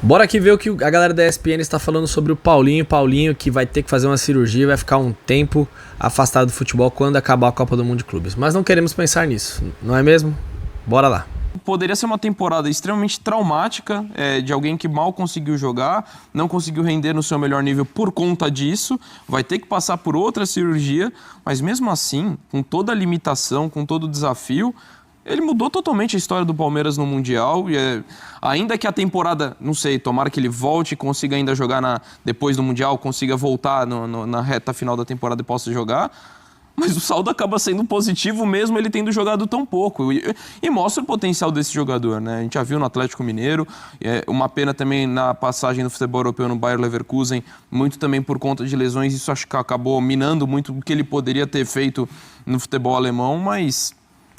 Bora aqui ver o que a galera da ESPN está falando sobre o Paulinho. Paulinho que vai ter que fazer uma cirurgia, vai ficar um tempo afastado do futebol quando acabar a Copa do Mundo de Clubes. Mas não queremos pensar nisso, não é mesmo? Bora lá. Poderia ser uma temporada extremamente traumática, de alguém que mal conseguiu jogar, não conseguiu render no seu melhor nível por conta disso, vai ter que passar por outra cirurgia, mas mesmo assim, com toda a limitação, com todo o desafio, ele mudou totalmente a história do Palmeiras no Mundial. E ainda que a temporada, não sei, tomara que ele volte e consiga ainda jogar depois do Mundial, consiga voltar na reta final da temporada e possa jogar. Mas o saldo acaba sendo positivo mesmo ele tendo jogado tão pouco. E mostra o potencial desse jogador, né? A gente já viu no Atlético Mineiro, uma pena também na passagem do futebol europeu no Bayer Leverkusen, muito também por conta de lesões. Isso acho que acabou minando muito o que ele poderia ter feito no futebol alemão, mas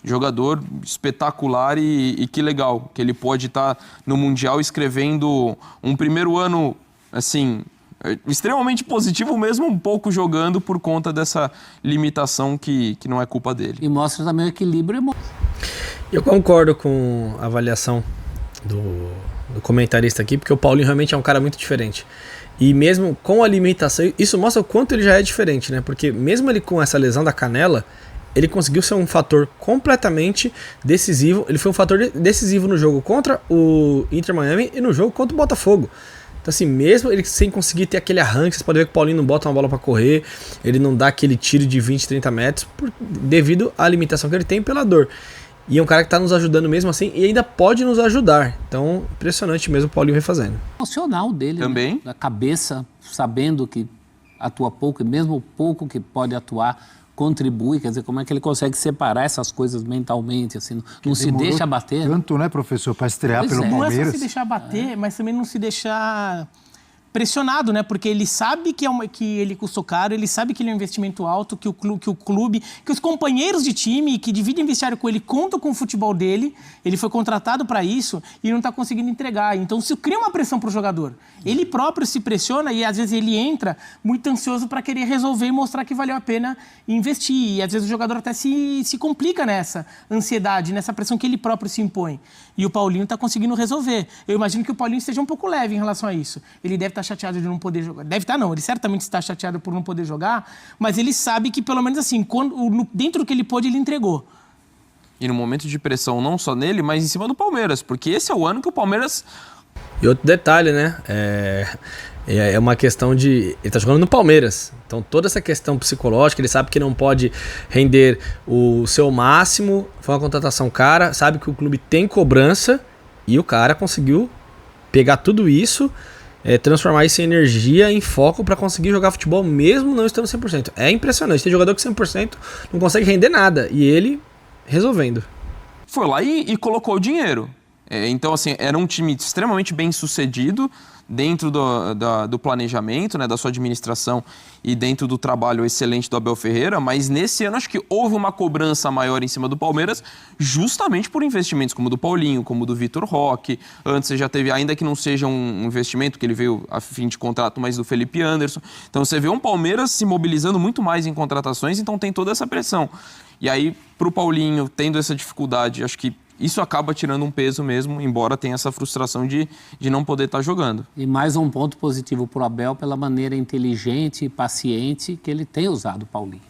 jogador espetacular e que legal que ele pode estar no Mundial escrevendo um primeiro ano, assim, extremamente positivo mesmo, um pouco jogando por conta dessa limitação que não é culpa dele. E mostra também o equilíbrio. Eu concordo com a avaliação do comentarista aqui, porque o Paulinho realmente é um cara muito diferente. E mesmo com a limitação, isso mostra o quanto ele já é diferente, né? Porque mesmo ele com essa lesão da canela, ele conseguiu ser um fator completamente decisivo. Ele foi um fator decisivo no jogo contra o Inter Miami e no jogo contra o Botafogo. Então assim, mesmo ele sem conseguir ter aquele arranque, vocês podem ver que o Paulinho não bota uma bola pra correr, ele não dá aquele tiro de 20, 30 metros, devido à limitação que ele tem pela dor. E é um cara que tá nos ajudando mesmo assim e ainda pode nos ajudar. Então, impressionante mesmo o Paulinho vem fazendo. Emocional dele, também, né? Da cabeça, sabendo que atua pouco e mesmo o pouco que pode atuar contribui, quer dizer, como é que ele consegue separar essas coisas mentalmente, assim, não se deixa bater. Tanto, né, professor, para estrear pelo Palmeiras. Não é só se deixar bater, mas também não se deixar pressionado, né? Porque ele sabe que ele custou caro, ele sabe que ele é um investimento alto, que o clube, que os companheiros de time que dividem vestiário com ele contam com o futebol dele, ele foi contratado para isso e não está conseguindo entregar. Então isso cria uma pressão para o jogador. Ele próprio se pressiona e às vezes ele entra muito ansioso para querer resolver e mostrar que valeu a pena investir. E às vezes o jogador até se complica nessa ansiedade, nessa pressão que ele próprio se impõe. E o Paulinho está conseguindo resolver. Eu imagino que o Paulinho esteja um pouco leve em relação a isso. Ele deve estar chateado de não poder jogar. Deve estar não, ele certamente está chateado por não poder jogar, mas ele sabe que pelo menos assim, dentro do que ele pôde, ele entregou. E no momento de pressão não só nele, mas em cima do Palmeiras, porque esse é o ano que o Palmeiras... E outro detalhe, né, é uma questão de... Ele tá jogando no Palmeiras, então toda essa questão psicológica, ele sabe que não pode render o seu máximo, foi uma contratação cara, sabe que o clube tem cobrança e o cara conseguiu pegar tudo isso, transformar isso em energia, em foco para conseguir jogar futebol mesmo não estando 100%. É impressionante, tem jogador que 100% não consegue render nada e ele resolvendo. Foi lá e colocou o dinheiro. Então, assim, era um time extremamente bem sucedido dentro do planejamento, né, da sua administração e dentro do trabalho excelente do Abel Ferreira, mas nesse ano acho que houve uma cobrança maior em cima do Palmeiras, justamente por investimentos como o do Paulinho, como o do Vitor Roque. Antes você já teve, ainda que não seja um investimento, que ele veio a fim de contrato, mas do Felipe Anderson. Então você vê um Palmeiras se mobilizando muito mais em contratações, então tem toda essa pressão. E aí, pro Paulinho, tendo essa dificuldade, acho que isso acaba tirando um peso mesmo, embora tenha essa frustração de não poder estar jogando. E mais um ponto positivo para o Abel pela maneira inteligente e paciente que ele tem usado o Paulinho,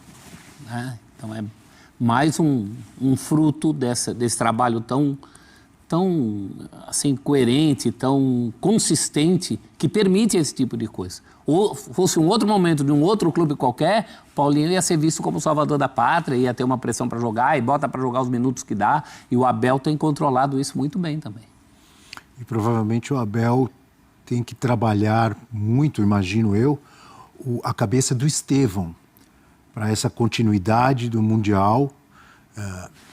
né? Então é mais um fruto desse trabalho tão assim, coerente, tão consistente, que permite esse tipo de coisa. Ou fosse um outro momento de um outro clube qualquer, o Paulinho ia ser visto como salvador da pátria, ia ter uma pressão para jogar e bota para jogar os minutos que dá. E o Abel tem controlado isso muito bem também. E provavelmente o Abel tem que trabalhar muito, imagino eu, a cabeça do Estevão para essa continuidade do Mundial.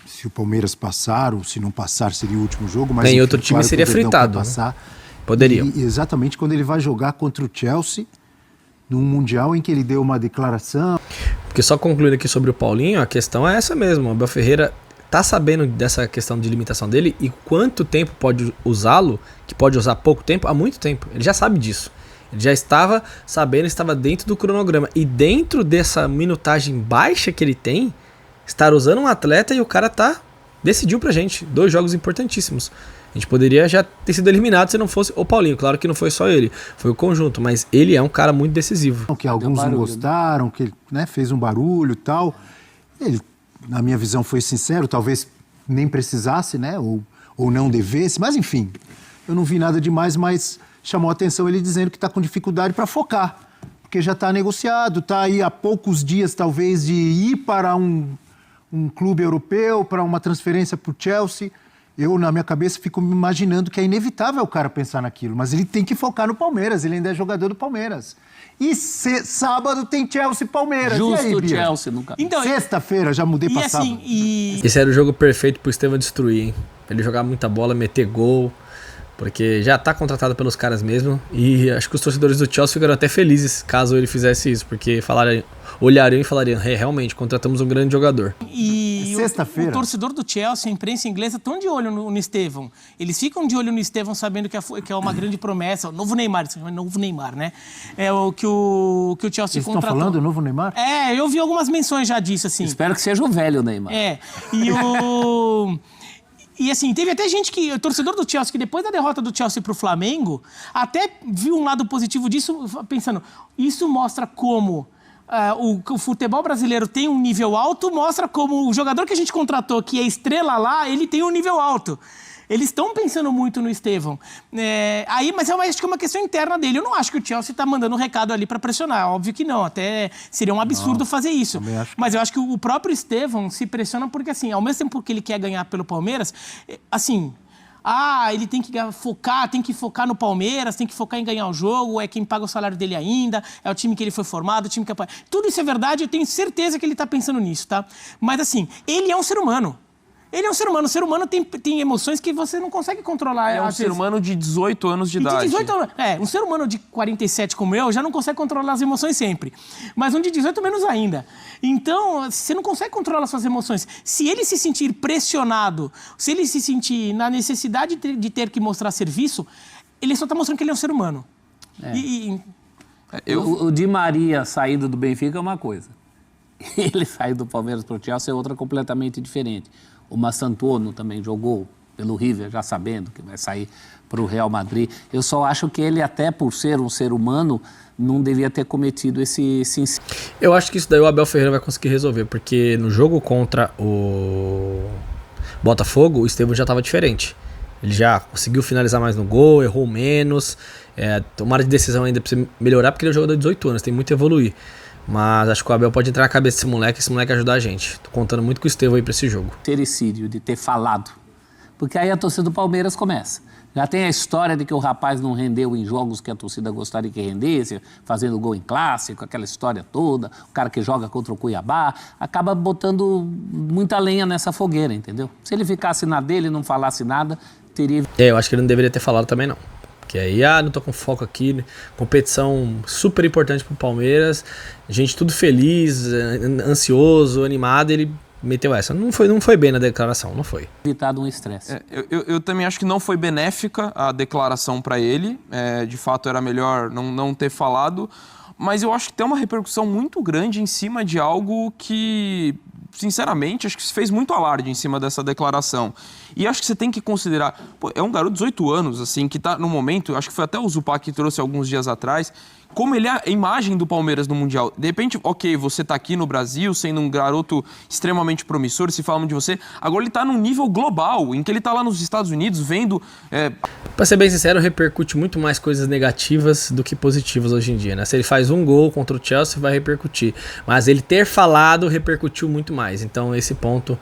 Se o Palmeiras passar, ou se não passar, seria o último jogo. Mas em outro time seria fritado. Passar. Poderia. E exatamente quando ele vai jogar contra o Chelsea, num Mundial em que ele deu uma declaração. Porque só concluindo aqui sobre o Paulinho, a questão é essa mesmo. O Abel Ferreira tá sabendo dessa questão de limitação dele e quanto tempo pode usá-lo, que pode usar pouco tempo, há muito tempo. Ele já sabe disso. Ele já estava sabendo, estava dentro do cronograma. E dentro dessa minutagem baixa que ele tem, estar usando um atleta e o cara decidiu pra gente. 2 jogos importantíssimos. A gente poderia já ter sido eliminado se não fosse o Paulinho. Claro que não foi só ele, foi o conjunto, mas ele é um cara muito decisivo. Que alguns não gostaram, que né, fez um barulho e tal. Ele, na minha visão, foi sincero, talvez nem precisasse, né, ou não devesse, mas enfim, eu não vi nada demais, mas chamou a atenção ele dizendo que está com dificuldade para focar, porque já está negociado, está aí há poucos dias, talvez, de ir para um clube europeu, para uma transferência para o Chelsea. Eu, na minha cabeça, fico me imaginando que é inevitável o cara pensar naquilo, mas ele tem que focar no Palmeiras, ele ainda é jogador do Palmeiras. E sábado tem Chelsea e Palmeiras. Justo, e aí, Bia? Chelsea nunca. Então, sexta-feira, já mudei pra sábado. Assim, Esse era o jogo perfeito pro Estevão destruir, hein? Ele jogar muita bola, meter gol, porque já tá contratado pelos caras mesmo, e acho que os torcedores do Chelsea ficaram até felizes caso ele fizesse isso, porque olhariam e falariam, realmente, contratamos um grande jogador. E sexta-feira. O torcedor do Chelsea, a imprensa inglesa, estão de olho no Estevão. Eles ficam de olho no Estevão sabendo que é uma grande promessa. O novo Neymar, isso chama novo Neymar, né? É o que o Chelsea Eles contratou. estão falando do novo Neymar? Eu vi algumas menções já disso, assim. Espero que seja o velho Neymar. E assim, teve até gente o torcedor do Chelsea, que depois da derrota do Chelsea pro Flamengo, até viu um lado positivo disso, pensando, isso mostra como o futebol brasileiro tem um nível alto, mostra como o jogador que a gente contratou, que é estrela lá, ele tem um nível alto. Eles estão pensando muito no Estevão. Mas eu acho que é uma questão interna dele. Eu não acho que o Chelsea está mandando um recado ali para pressionar. Óbvio que não. Até seria um absurdo fazer isso. Mas eu acho que o próprio Estevão se pressiona porque, assim, ao mesmo tempo que ele quer ganhar pelo Palmeiras, assim... ele tem que focar no Palmeiras, tem que focar em ganhar o jogo, é quem paga o salário dele ainda, é o time que ele foi formado, o time que... Tudo isso é verdade, eu tenho certeza que ele está pensando nisso, tá? Mas, assim, ele é um ser humano. Ele é um ser humano. O ser humano tem emoções que você não consegue controlar. É um ser humano de 18 anos de idade. 18 anos. Um ser humano de 47 como eu já não consegue controlar as emoções sempre. Mas um de 18 menos ainda. Então, você não consegue controlar suas emoções. Se ele se sentir pressionado, se ele se sentir na necessidade de ter que mostrar serviço, ele só está mostrando que ele é um ser humano. O Di Maria saído do Benfica é uma coisa. Ele sair do Palmeiras para o Chelsea é outra completamente diferente. O Massantuono também jogou pelo River, já sabendo que vai sair para o Real Madrid. Eu só acho que ele, até por ser um ser humano, não devia ter cometido esse... Eu acho que isso daí o Abel Ferreira vai conseguir resolver, porque no jogo contra o Botafogo, o Estevão já estava diferente. Ele já conseguiu finalizar mais no gol, errou menos, tomara de decisão ainda para melhorar, porque ele é um jogador de 18 anos, tem muito a evoluir. Mas acho que o Abel pode entrar na cabeça desse moleque ajudar a gente. Tô contando muito com o Estevão aí pra esse jogo. Tericídio, de ter falado. Porque aí a torcida do Palmeiras começa. Já tem a história de que o rapaz não rendeu em jogos que a torcida gostaria que rendesse, fazendo gol em clássico, aquela história toda. O cara que joga contra o Cuiabá, acaba botando muita lenha nessa fogueira, entendeu? Se ele ficasse na dele e não falasse nada, teria... Eu acho que ele não deveria ter falado também, não. Porque aí, não tô com foco aqui, competição super importante pro Palmeiras, gente tudo feliz, ansioso, animado, ele meteu essa. Não foi bem na declaração, não foi. Evitado um estresse. Eu também acho que não foi benéfica a declaração para ele, de fato era melhor não ter falado, mas eu acho que tem uma repercussão muito grande em cima de algo que... Sinceramente, acho que se fez muito alarde em cima dessa declaração. E acho que você tem que considerar... é um garoto de 18 anos, assim, que tá no momento... Acho que foi até o Zupac que trouxe alguns dias atrás... Como ele é a imagem do Palmeiras no Mundial. De repente, ok, você tá aqui no Brasil, sendo um garoto extremamente promissor, se falam de você. Agora ele tá num nível global, em que ele tá lá nos Estados Unidos, vendo... Pra ser bem sincero, repercute muito mais coisas negativas do que positivas hoje em dia, né? Se ele faz um gol contra o Chelsea, vai repercutir. Mas ele ter falado repercutiu muito mais. Então, esse ponto,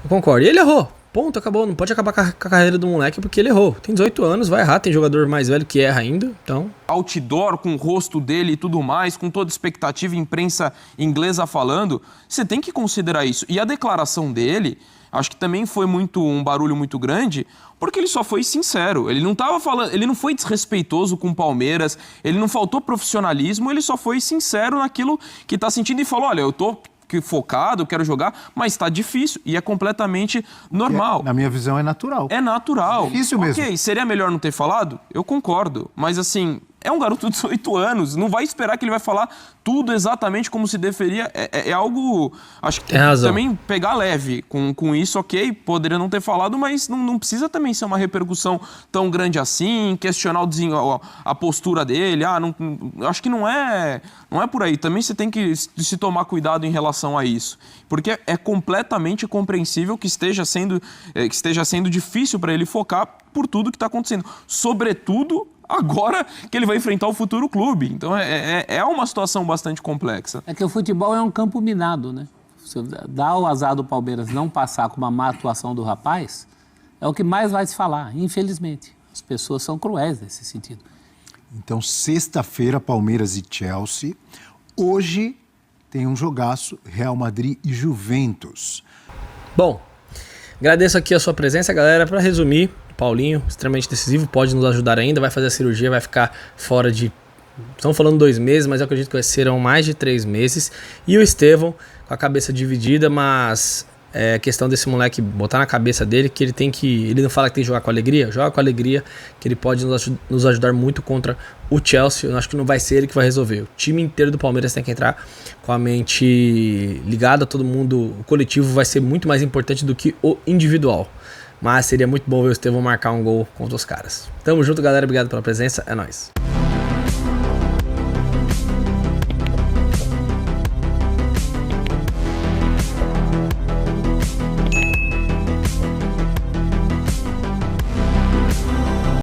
eu concordo. E ele errou. Ponto, acabou. Não pode acabar com a carreira do moleque porque ele errou. Tem 18 anos, vai errar. Tem jogador mais velho que erra ainda, então... Outdoor, com o rosto dele e tudo mais, com toda expectativa, imprensa inglesa falando, você tem que considerar isso. E a declaração dele, acho que também foi um barulho muito grande, porque ele só foi sincero. Ele não tava falando, ele não foi desrespeitoso com o Palmeiras, ele não faltou profissionalismo, ele só foi sincero naquilo que tá sentindo e falou, olha, eu tô... focado, eu quero jogar, mas tá difícil e é completamente normal. Na minha visão é natural. É natural. É difícil mesmo. Ok, seria melhor não ter falado? Eu concordo, mas assim, é um garoto de 18 anos, não vai esperar que ele vai falar tudo exatamente como se deveria. É algo, acho que também pegar leve com isso, ok, poderia não ter falado, mas não precisa também ser uma repercussão tão grande assim, questionar a postura dele, acho que não é por aí, também você tem que se tomar cuidado em relação a isso, porque é completamente compreensível que esteja sendo difícil para ele focar por tudo que está acontecendo, sobretudo agora que ele vai enfrentar o futuro clube. Então é uma situação bastante complexa. É que o futebol é um campo minado, né? Se dá o azar do Palmeiras não passar com uma má atuação do rapaz, é o que mais vai se falar, infelizmente. As pessoas são cruéis nesse sentido. Então, sexta-feira, Palmeiras e Chelsea. Hoje tem um jogaço, Real Madrid e Juventus. Bom, agradeço aqui a sua presença, galera. Para resumir, Paulinho, extremamente decisivo, pode nos ajudar ainda, vai fazer a cirurgia, vai ficar fora de... Estão falando 2 meses, mas eu acredito que serão mais de 3 meses. E o Estevão, com a cabeça dividida, mas é questão desse moleque botar na cabeça dele que ele tem que... Ele não fala que tem que jogar com alegria? Joga com alegria, que ele pode nos ajudar muito contra o Chelsea. Eu acho que não vai ser ele que vai resolver. O time inteiro do Palmeiras tem que entrar com a mente ligada, todo mundo... O coletivo vai ser muito mais importante do que o individual. Mas seria muito bom ver o Estevão marcar um gol contra os caras. Tamo junto, galera. Obrigado pela presença. É nóis.